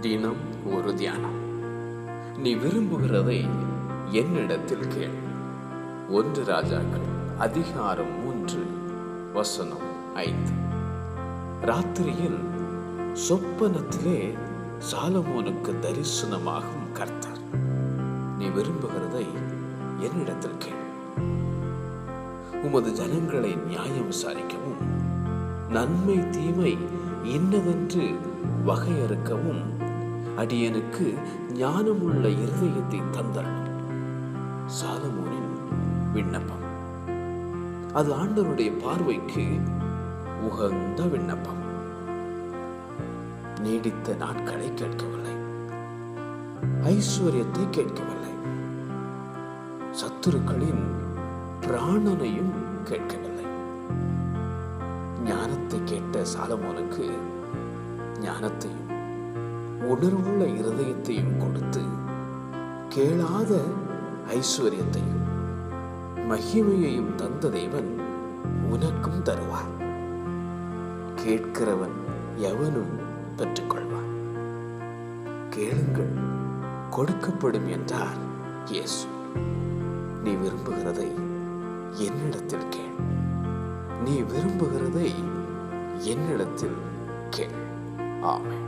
தினம் ஒரு தியானம். நீ விரும்புகிறதை என்னிடத்தில் கேள். 1 ராஜாக்கள் அதிகாரம் 3 வசனம் 5. ராத்திரியில் சொப்பனத்திலே சாலமோனுக்கு தரிசனமாகும் கர்த்தர், நீ விரும்புகிறதை என்னிடத்தில் கேள். உமது ஜனங்களை நியாயம் விசாரிக்கவும், நன்மை தீமை இன்னதென்று வகையறுக்கவும் அடியனுக்கு ஞானமுள்ள இருதயத்தை தந்தள்ளும். சாலமோனின் விண்ணப்பம். அது ஆண்டவருடைய பார்வைக்கு உகந்த விண்ணப்பம். நீடித்த நாட்களை கேட்கவில்லை, ஐஸ்வர்யத்தை கேட்கவில்லை, சத்துருக்களின் பிராணனையும் கேட்கவில்லை. ஞானத்தை கேட்ட சாலமோனுக்கு ஞானத்தையும் உணர்வுள்ள இருதயத்தையும் கொடுத்து, கேளாத ஐஸ்வர்யத்தையும் மகிமையையும் தந்த தேவன் உனக்கும் தருவார். கேட்கிறவன் எவனும் பெற்றுக்கொள்வான். கேளுங்கள் கொடுக்கப்படும் என்றார் இயேசு. நீ விரும்புகிறதை என்னிடத்தில் கேள். நீ விரும்புகிறதை என்னிடத்தில் கேள். ஆமென்.